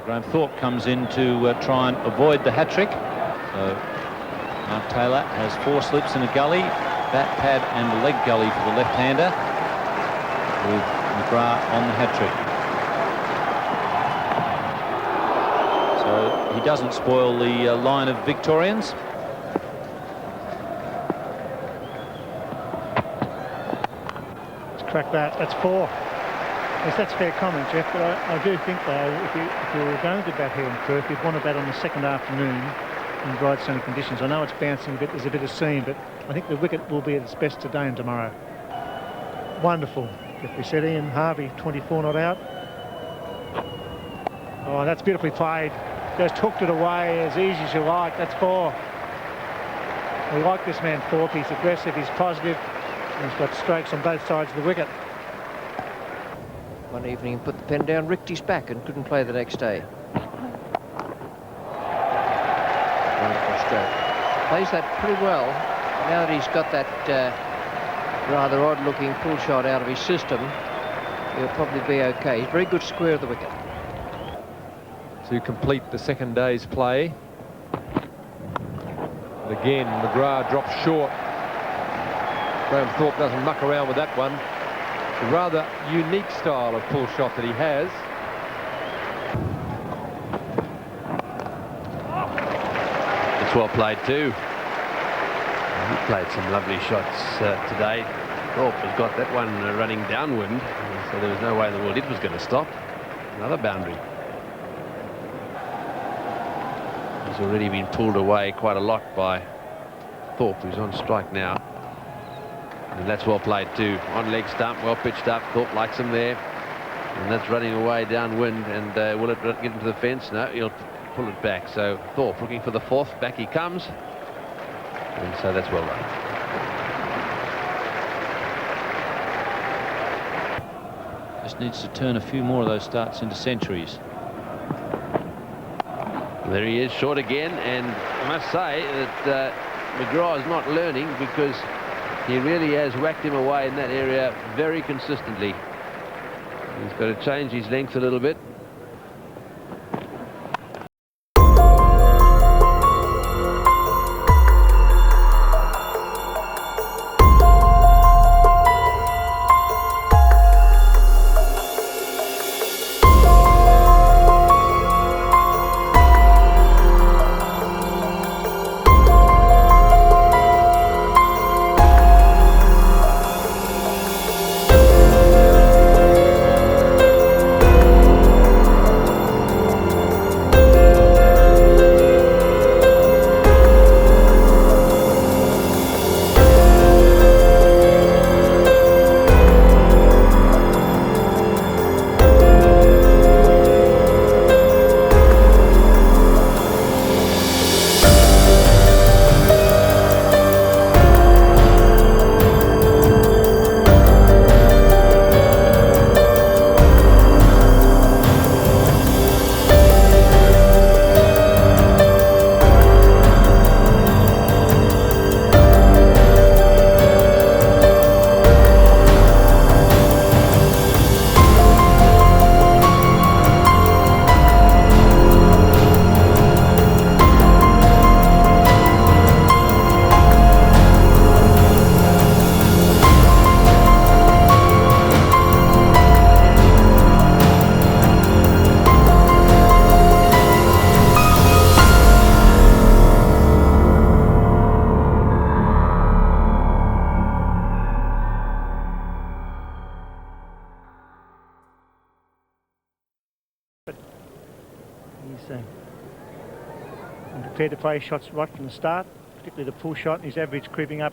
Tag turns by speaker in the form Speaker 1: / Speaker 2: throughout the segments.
Speaker 1: Graham Thorpe comes in to try and avoid the hat-trick. So Mark Taylor has 4 slips in a gully, bat, pad and a leg gully for the left-hander, with McGrath on the hat-trick. So he doesn't spoil the line of Victorians.
Speaker 2: Let's crack that. That's 4. Yes, that's fair comment, Jeff, but I do think, though, if you were going to bat here in Perth, you'd want to bat on the second afternoon in bright sunny conditions. I know it's bouncing a bit, there's a bit of seam, but I think the wicket will be at its best today and tomorrow. Wonderful. Jeffrey said Ian Harvey, 24 not out. Oh, that's beautifully played. Just hooked it away as easy as you like. That's 4. We like this man Thorpe. He's aggressive, he's positive, and he's got strokes on both sides of the wicket.
Speaker 3: One evening he put the pen down, ricked his back and couldn't play the next day. Wonderful stroke. Plays that pretty well. Now that he's got that rather odd-looking pull shot out of his system, he'll probably be okay. He's very good square of the wicket.
Speaker 4: To complete the second day's play. And again, McGrath drops short. Graham Thorpe doesn't muck around with that one. A rather unique style of pull shot that he has.
Speaker 5: It's well played too. He played some lovely shots today. Thorpe has got that one running downwind, so there was no way in the world it was going to stop. Another boundary. He's already been pulled away quite a lot by Thorpe, who's on strike now. And that's well played too. On leg stump, well pitched up. Thorpe likes him there. And that's running away downwind. And will it get into the fence? No, he'll pull it back. So Thorpe looking for the 4th. Back he comes. And so that's well run.
Speaker 1: Just needs to turn a few more of those starts into centuries.
Speaker 5: There he is, short again. And I must say that McGrath is not learning, because he really has whacked him away in that area very consistently. He's got to change his length a little bit.
Speaker 2: Prepared to play shots right from the start, particularly the pull shot. His average creeping up,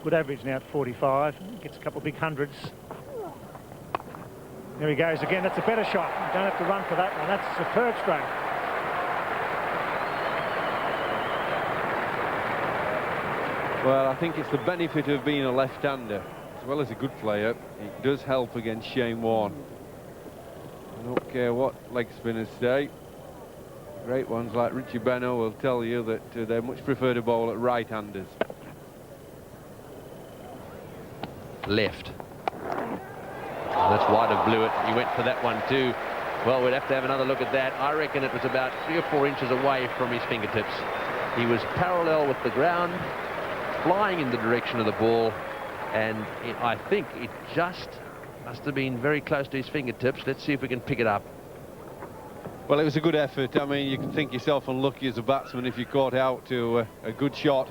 Speaker 2: good average now at 45. Gets a couple of big hundreds. There he goes again. That's a better shot. You don't have to run for that one. That's a superb stroke.
Speaker 4: Well, I think it's the benefit of being a left-hander. As well as a good player, it does help against Shane Warne. I don't care what leg spinners say. Great ones like Richie Beno will tell you that they much prefer to bowl at right-handers.
Speaker 5: Left. That's wide of blew it. He went for that one too. Well, we'd have to have another look at that. I reckon it was about 3 or 4 inches away from his fingertips. He was parallel with the ground, flying in the direction of the ball, and I think it just must have been very close to his fingertips. Let's see if we can pick it up.
Speaker 4: Well, it was a good effort. I mean, you can think yourself unlucky as a batsman if you caught out to a good shot.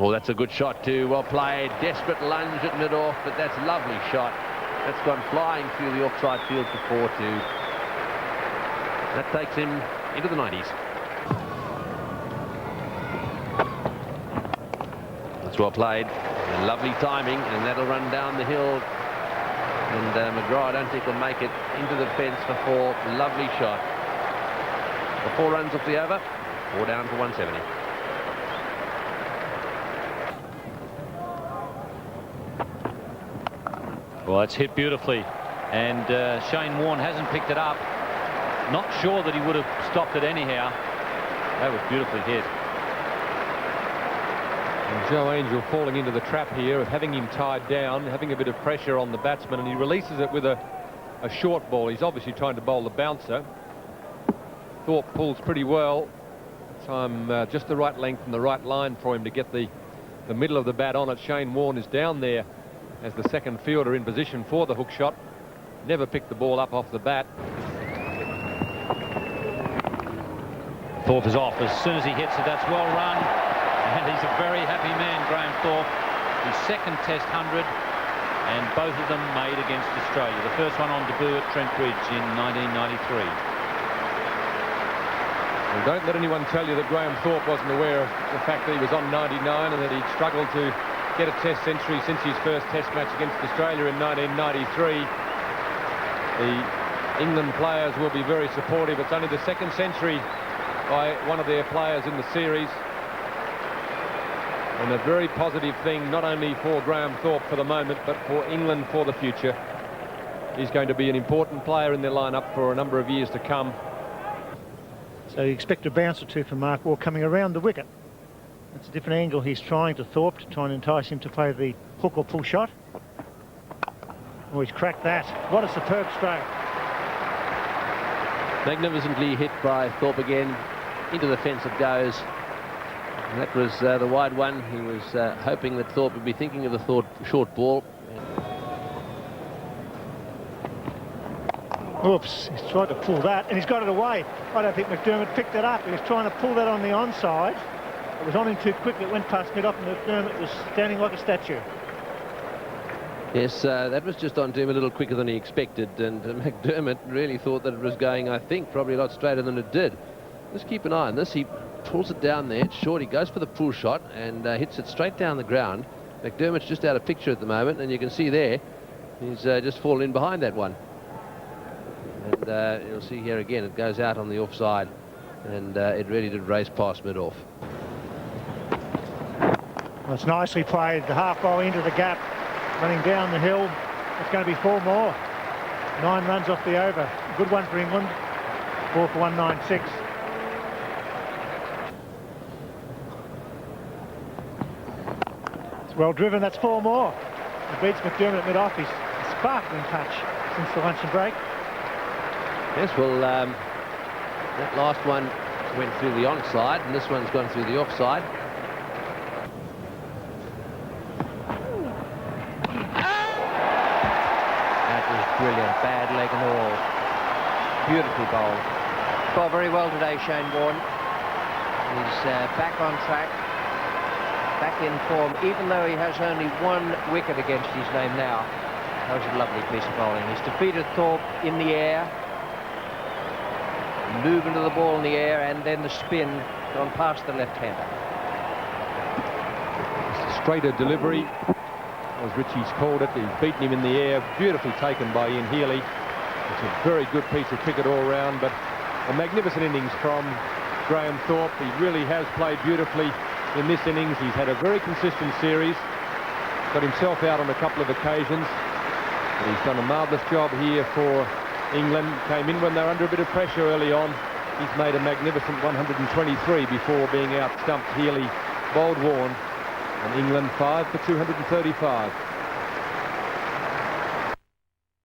Speaker 5: Oh, that's a good shot too. Well played. Desperate lunge at mid-off, but that's a lovely shot. That's gone flying through the offside field for 4-2. That takes him into the 90s. That's well played. And lovely timing, and that'll run down the hill. And McGraw, I don't think will make it into the fence for 4. Lovely shot. The 4 runs off the over. 4 down to 170.
Speaker 1: Well, it's hit beautifully, and Shane Warne hasn't picked it up. Not sure that he would have stopped it anyhow. That was beautifully hit.
Speaker 6: And Joe Angel falling into the trap here of having him tied down, having a bit of pressure on the batsman, and he releases it with a short ball. He's obviously trying to bowl the bouncer. Thorpe pulls pretty well. Time just the right length and the right line for him to get the middle of the bat on it. Shane Warne is down there as the second fielder in position for the hook shot. Never picked the ball up off the bat.
Speaker 1: Thorpe is off. As soon as he hits it, that's well run. And he's a very happy man, Graham Thorpe. His second Test 100, and both of them made against Australia. The first one on debut at Trent Bridge in 1993.
Speaker 6: Well, don't let anyone tell you that Graham Thorpe wasn't aware of the fact that he was on 99 and that he'd struggled to get a Test century since his first Test match against Australia in 1993. The England players will be very supportive. It's only the second century by one of their players in the series, and a very positive thing not only for Graham Thorpe for the moment but for England for the future. He's going to be an important player in their lineup for a number of years to come.
Speaker 2: So you expect a bounce or two from Mark Waugh coming around the wicket. That's a different angle he's trying to Thorpe to try and entice him to play the hook or pull shot. Oh, he's cracked that. What a superb stroke.
Speaker 5: Magnificently hit by Thorpe again. Into the fence it goes. And that was the wide one. He was hoping that Thorpe would be thinking of the short ball.
Speaker 2: Oops, he's tried to pull that, and he's got it away. I don't think McDermott picked it up. He was trying to pull that on the onside. It was on him too quickly. It went past mid-off, and McDermott was standing like a statue.
Speaker 5: Yes, that was just onto him a little quicker than he expected, and McDermott really thought that it was going, I think, probably a lot straighter than it did. Just keep an eye on this. He pulls it down there. It's short. He goes for the pull shot and hits it straight down the ground. McDermott's just out of picture at the moment, and you can see there he's just fallen in behind that one. And you'll see here again, it goes out on the offside, and it really did race past mid-off.
Speaker 2: Well, it's nicely played. The half volley into the gap, running down the hill. It's going to be 4 more. 9 runs off the over. Good one for England. 4 for 196. It's well driven. That's 4 more. It beats McDermott at mid-off. He's a sparkling touch since the luncheon break.
Speaker 5: Yes, well, that last one went through the onside, and this one's gone through the offside.
Speaker 3: That was brilliant. Bad leg and all. Beautifully bowled. Bowled very well today, Shane Warne. He's back on track, back in form, even though he has only 1 wicket against his name now. That was a lovely piece of bowling. He's defeated Thorpe in the air. Move into the ball in the air, and then the spin gone past the left-hander.
Speaker 6: Straighter delivery, as Richie's called it. He's beaten him in the air. Beautifully taken by Ian Healy. It's a very good piece of cricket all round, but a magnificent innings from Graham Thorpe. He really has played beautifully in this innings. He's had a very consistent series. Got himself out on a couple of occasions, but he's done a marvellous job here for England. Came in when they were under a bit of pressure early on. He's made a magnificent 123 before being out-stumped. Healy bowled Warne, and England 5 for 235.